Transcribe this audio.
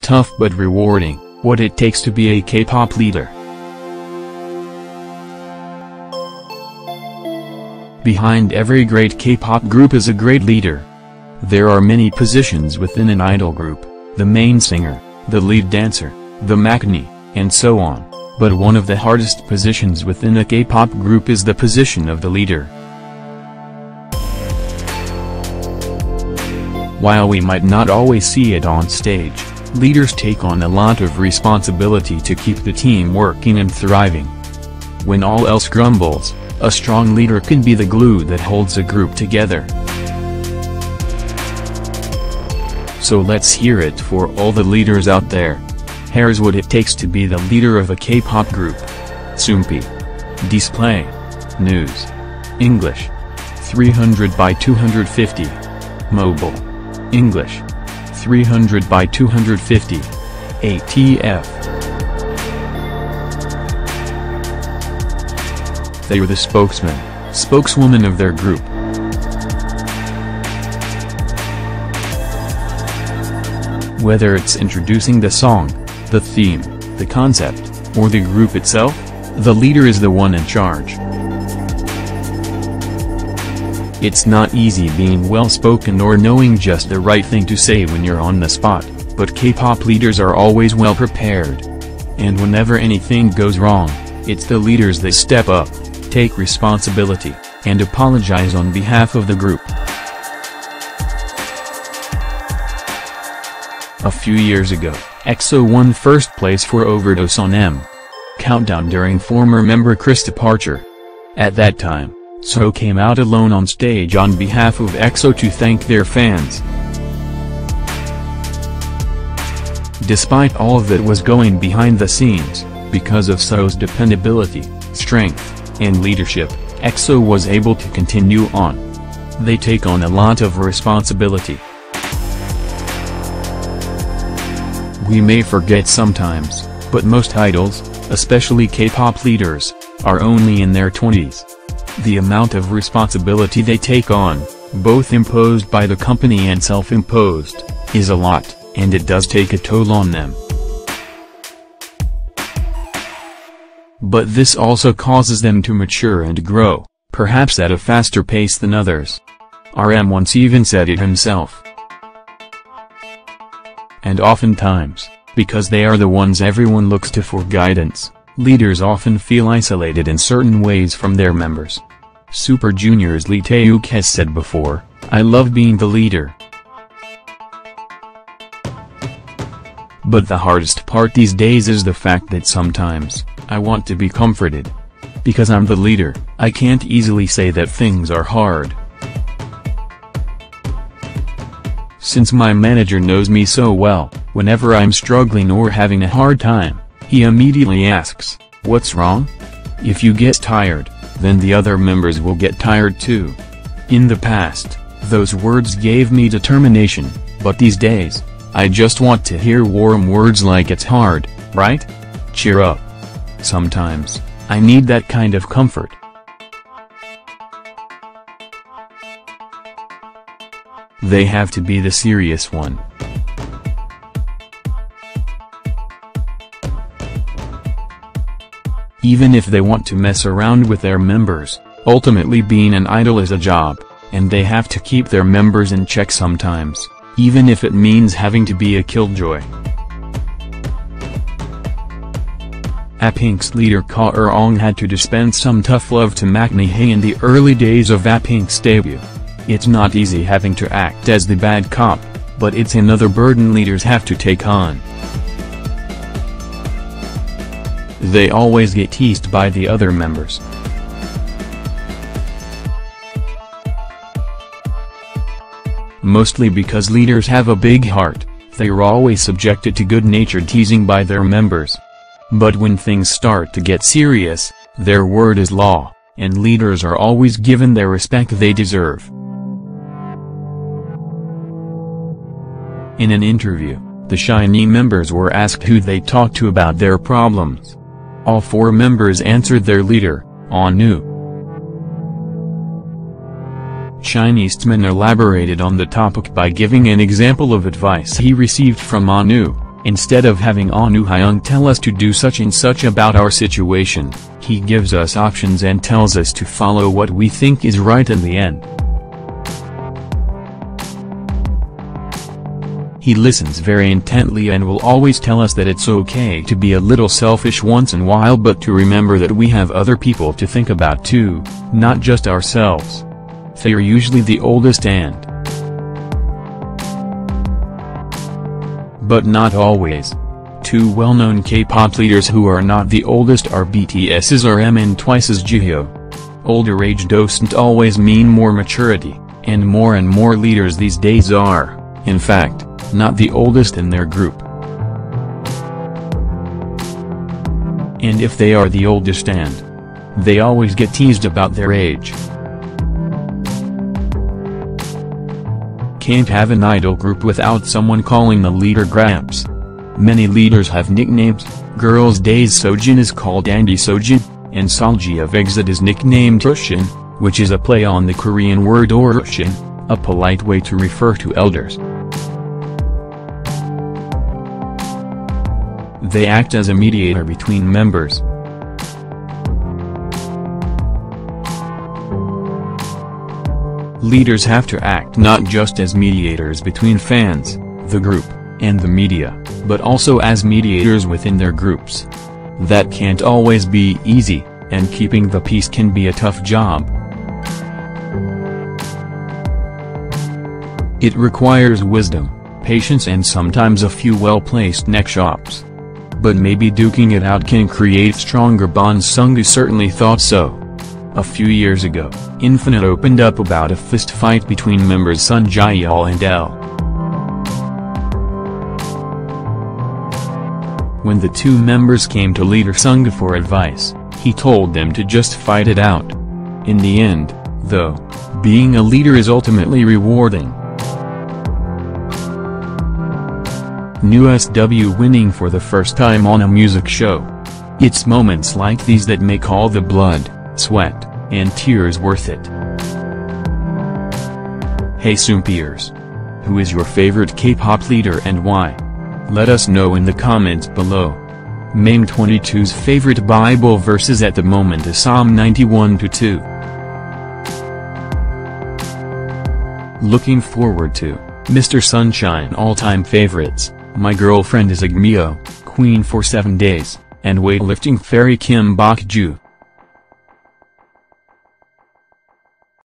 Tough but rewarding, what it takes to be a K-pop leader. Behind every great K-pop group is a great leader. There are many positions within an idol group: the main singer, the lead dancer, the maknae, and so on. But one of the hardest positions within a K-pop group is the position of the leader. While we might not always see it on stage, leaders take on a lot of responsibility to keep the team working and thriving. When all else crumbles, a strong leader can be the glue that holds a group together. So let's hear it for all the leaders out there. Here's what it takes to be the leader of a K-pop group. Sumpi. Display. News. English. 300 by 250. Mobile. English. 300 by 250. ATF. They are the spokesman, spokeswoman of their group. Whether it's introducing the song, the theme, the concept, or the group itself, the leader is the one in charge. It's not easy being well-spoken or knowing just the right thing to say when you're on the spot, but K-pop leaders are always well prepared. And whenever anything goes wrong, it's the leaders that step up, take responsibility, and apologize on behalf of the group. A few years ago, EXO won first place for Overdose on M! Countdown during former member Chris' departure. At that time, So came out alone on stage on behalf of EXO to thank their fans. Despite all of that was going behind the scenes, because of So's dependability, strength, and leadership, EXO was able to continue on. They take on a lot of responsibility. We may forget sometimes, but most idols, especially K-pop leaders, are only in their 20s. The amount of responsibility they take on, both imposed by the company and self-imposed, is a lot, and it does take a toll on them. But this also causes them to mature and grow, perhaps at a faster pace than others. RM once even said it himself. And oftentimes, because they are the ones everyone looks to for guidance, leaders often feel isolated in certain ways from their members. Super Junior's Lee Taeuk has said before, "I love being the leader." But the hardest part these days is the fact that sometimes, I want to be comforted. Because I'm the leader, I can't easily say that things are hard. Since my manager knows me so well, whenever I'm struggling or having a hard time, he immediately asks, "What's wrong?" If you get tired, then the other members will get tired too. In the past, those words gave me determination, but these days, I just want to hear warm words like "it's hard, right? Cheer up." Sometimes, I need that kind of comfort. They have to be the serious one. Even if they want to mess around with their members, ultimately being an idol is a job, and they have to keep their members in check sometimes, even if it means having to be a killjoy. A-Pink's leader Ka Er-ong had to dispense some tough love to maknae in the early days of A-Pink's debut. It's not easy having to act as the bad cop, but it's another burden leaders have to take on. They always get teased by the other members. Mostly because leaders have a big heart, they're always subjected to good-natured teasing by their members. But when things start to get serious, their word is law, and leaders are always given the respect they deserve. In an interview, the SHINee members were asked who they talked to about their problems. All four members answered their leader, Anu. SHINee Eastman elaborated on the topic by giving an example of advice he received from Anu, Instead of having Anu Hyung tell us to do such and such about our situation, he gives us options and tells us to follow what we think is right in the end. He listens very intently and will always tell us that it's okay to be a little selfish once in a while, but to remember that we have other people to think about too, not just ourselves. They are usually the oldest but not always. Two well-known K-pop leaders who are not the oldest are BTS's RM and Twice's Jihyo. Older age doesn't always mean more maturity, and more leaders these days are, in fact, not the oldest in their group. And if they are the oldest they always get teased about their age. Can't have an idol group without someone calling the leader Gramps. Many leaders have nicknames. Girls' Days Sojin is called Andy Sojin, and Solji of EXIT is nicknamed Rushin, which is a play on the Korean word Orushin, a polite way to refer to elders. They act as a mediator between members. Leaders have to act not just as mediators between fans, the group, and the media, but also as mediators within their groups. That can't always be easy, and keeping the peace can be a tough job. It requires wisdom, patience, and sometimes a few well-placed neck chops. But maybe duking it out can create stronger bonds. Sunggu certainly thought so. A few years ago, Infinite opened up about a fist fight between members Sun Jae-yeol and L. When the two members came to leader Sunggu for advice, he told them to just fight it out. In the end, though, being a leader is ultimately rewarding. New SW winning for the first time on a music show. It's moments like these that make all the blood, sweat, and tears worth it. Hey Soompiers! Who is your favorite K-pop leader and why? Let us know in the comments below. Mame 22's favorite Bible verses at the moment is Psalm 91:2. Looking forward to Mr. Sunshine all-time favorites. My girlfriend is Agmeo, Queen for 7 days, and weightlifting fairy Kim Bok-ju.